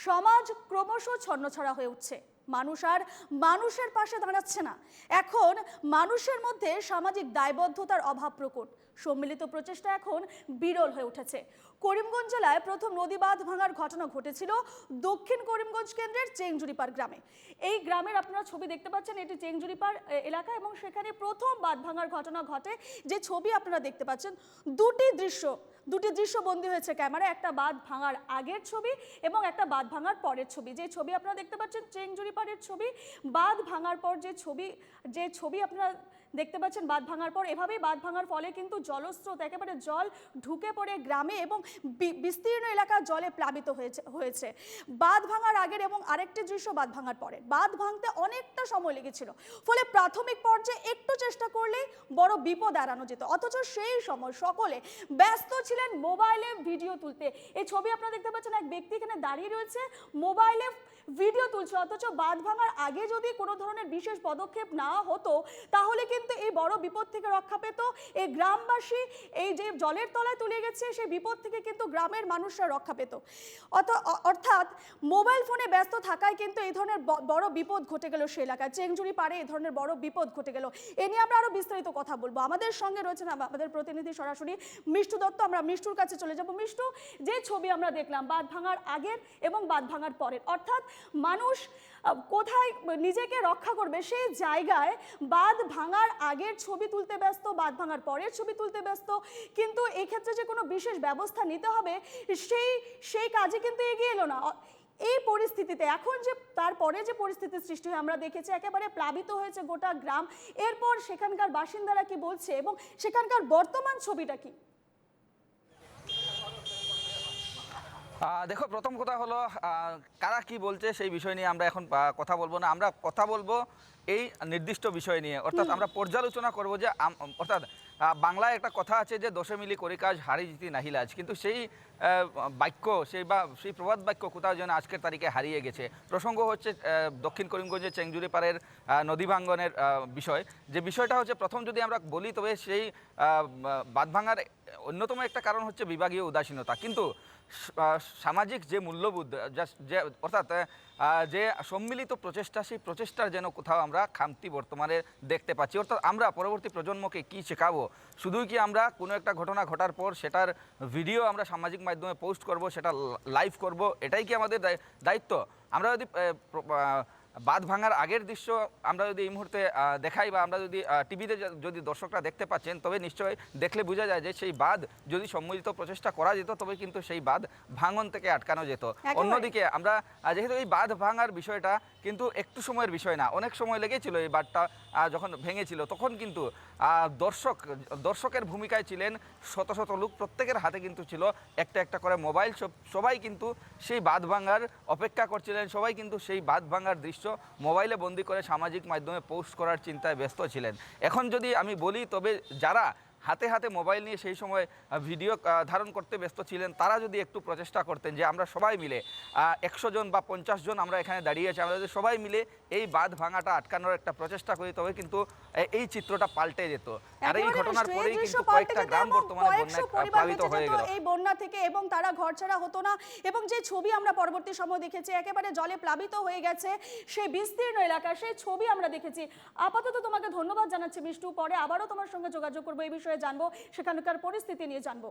সমাজ ক্রমশ ছন্নছাড়া হয়ে উঠছে। মানুষ আর মানুষের পাশে দাঁড়াচ্ছে না। এখন মানুষের মধ্যে সামাজিক দায়বদ্ধতার অভাব প্রকট। সম্মিলিত প্রচেষ্টা এখন বিরল হয়ে উঠেছে। করিমগঞ্জ জেলায় প্রথম নদী বাঁধ ভাঙার ঘটনা ঘটেছিল দক্ষিণ করিমগঞ্জ কেন্দ্রের চেংজুরিপাড় গ্রামে। এই গ্রামের আপনারা ছবি দেখতে পাচ্ছেন, এটি চেংজুরিপাড় এলাকা এবং সেখানে প্রথম বাঁধ ভাঙার ঘটনা ঘটে। যে ছবি আপনারা দেখতে পাচ্ছেন, দুটি দৃশ্য বন্দী হয়েছে ক্যামেরায়। একটা বাঁধ ভাঙার আগের ছবি এবং একটা বাঁধ ভাঙার পরের ছবি। যে ছবি আপনারা দেখতে পাচ্ছেন চেংজুরিপাড়ের ছবি, বাঁধ ভাঙার পর যে ছবি আপনারা দেখতে পাচ্ছেন বাঁধ ভাঙার পর। এভাবেই বাঁধ ভাঙার ফলে কিন্তু জলস্রোত, একেবারে জল ঢুকে পড়ে গ্রামে এবং বিস্তীর্ণ এলাকা জলে প্লাবিত হয়েছে। বাঁধ ভাঙার আগের এবং আরেকটি দৃশ্য বাঁধ ভাঙার পরে। বাঁধ ভাঙতে অনেকটা সময় লেগেছিল, ফলে প্রাথমিক পর্যায়ে একটু চেষ্টা করলেই বড় বিপদ এড়ানো যেত। অথচ সেই সময় সকলে ব্যস্ত ছিলেন মোবাইলে ভিডিও তুলতে। এই ছবি আপনারা দেখতে পাচ্ছেন, এক ব্যক্তি এখানে দাঁড়িয়ে রয়েছে, মোবাইলে ভিডিও তুলছে। অথচ বাঁধ ভাঙার আগে যদি কোনো ধরনের বিশেষ পদক্ষেপ না হতো তাহলে কিন্তু এই বড় বিপদ থেকে রক্ষা পেত এই গ্রামবাসী। এই যে জলের তলায় তলিয়ে গেছে সেই বিপদ থেকে কিন্তু গ্রামের মানুষরা রক্ষা পেত। অর্থাৎ মোবাইল ফোনে ব্যস্ত থাকায় কিন্তু এই ধরনের বড় বিপদ ঘটে গেল সে এলাকায়। চেংজুরি পাড়ে এই ধরনের বড় বিপদ ঘটে গেল। এ নিয়ে আমরা আরো বিস্তারিত কথা বলবো। আমাদের সঙ্গে রয়েছেন আমাদের প্রতিনিধি সরাসরি মিষ্টু দত্ত। আমরা মিষ্টুর কাছে চলে যাব। মিষ্টু, যে ছবি আমরা দেখলাম বাঁধ ভাঙার আগের এবং বাঁধ ভাঙার পরের, অর্থাৎ মানুষ কোথায় নিজেকে রক্ষা করবে সেই জায়গায় বাঁধ ভাঙার আগের ছবি তুলতে ব্যস্ত, বাঁধ ভাঙার পরের ছবি তুলতে ব্যস্ত। কিন্তু এই ক্ষেত্রে যে কোনো বিশেষ ব্যবস্থা নিতে হবে সেই কাজে কিন্তু এগিয়ে এলো না। এই পরিস্থিতিতে এখন যে তারপরে যে পরিস্থিতির সৃষ্টি হয় আমরা দেখেছি, একেবারে প্লাবিত হয়েছে গোটা গ্রাম। এরপর সেখানকার বাসিন্দারা কি বলছে এবং সেখানকার বর্তমান ছবিটা কি? দেখো, প্রথম কথা হলো কারা কি বলছে সেই বিষয় নিয়ে আমরা এখন কথা বলবো না। আমরা কথা বলবো এই নির্দিষ্ট বিষয় নিয়ে, অর্থাৎ আমরা পর্যালোচনা করব যে অর্থাৎ বাংলায় একটা কথা আছে যে দোষে মিলি করি কাজ, হারি জিতি নাহিলাজ। কিন্তু সেই বাক্য সেই প্রবাদ বাক্য কোথাও যেন আজকের তারিখে হারিয়ে গেছে। প্রসঙ্গ হচ্ছে দক্ষিণ করিমগঞ্জের চেংজুরিপাড়ের নদী ভাঙ্গনের বিষয়। যে বিষয়টা হচ্ছে, প্রথম যদি আমরা বলি তবে সেই বাঁধ ভাঙার অন্যতম একটা কারণ হচ্ছে বিভাগীয় উদাসীনতা। কিন্তু সামাজিক যে মূল্যবোধ, অর্থাৎ যে সম্মিলিত প্রচেষ্টা, সেই প্রচেষ্টার যেন কোথাও আমরা খামতি বর্তমানে দেখতে পাচ্ছি। অর্থাৎ আমরা পরবর্তী প্রজন্মকে কি শেখাবো? শুধুই কি আমরা কোনো একটা ঘটনা ঘটার পর সেটার ভিডিও আমরা সামাজিক মাধ্যমে পোস্ট করব, সেটা লাইভ করব, এটাই কি আমাদের দায়িত্ব? আমরা যদি বাঁধ ভাঙার আগের দৃশ্য আমরা যদি এই মুহূর্তে দেখাই বা আমরা যদি টিভিতে যদি দর্শকরা দেখতে পাচ্ছেন, তবে নিশ্চয়ই দেখলে বোঝা যায় যে সেই বাঁধ যদি সম্মিলিত প্রচেষ্টা করা যেত তবে কিন্তু সেই বাঁধ ভাঙন থেকে আটকানো যেত। অন্যদিকে আমরা যেহেতু এই বাঁধ ভাঙার বিষয়টা কিন্তু একটু সময়ের বিষয় না, অনেক সময় লেগেছিল। এই বাঁধটা যখন ভেঙেছিল তখন কিন্তু দর্শকের ভূমিকায় ছিলেন শত শত লোক। প্রত্যেকের হাতে কিন্তু ছিল একটা একটা করে মোবাইল। সবাই কিন্তু সেই বাঁধ ভাঙার অপেক্ষা করছিলেন। সবাই কিন্তু সেই বাঁধ ভাঙার দৃশ্য মোবাইলে বন্দি করে সামাজিক মাধ্যমে পোস্ট করার চিন্তায় ব্যস্ত ছিলেন। এখন যদি আমি বলি, তবে যারা হাতে হাতে মোবাইল নিয়ে সেই সময় ভিডিও ধারণ করতে ব্যস্ত ছিলেন, তারা যদি একটু প্রচেষ্টা করতেন যে আমরা সবাই মিলে 100 জন বা 50 জন আমরা এখানে দাঁড়িয়ে আছি, আমরা যদি সবাই মিলে এই বাঁধ ভাঙাটা আটকানোর একটা প্রচেষ্টা করি, তবে কিন্তু এই চিত্রটা পাল্টে যেত। আর এই ঘটনার পরেই কিন্তু কয়েকটা গ্রাম বর্তমানে বন্যায় প্লাবিত হয়ে গেল এই বন্যা থেকে, এবং তারা ঘরছাড়া হতো না। এবং যে ছবি আমরা পরবর্তী সময় দেখেছি, একেবারে জলে প্লাবিত হয়ে গেছে সেই বিস্তীর্ণ এলাকা, সেই ছবি আমরা দেখেছি। আপাতত তোমাকে ধন্যবাদ জানাচ্ছি মিষ্টু। পরে আবারও তোমার সঙ্গে যোগাযোগ করবো, এই বিষয়ে জানবো, সেখানকার পরিস্থিতি নিয়ে জানবো।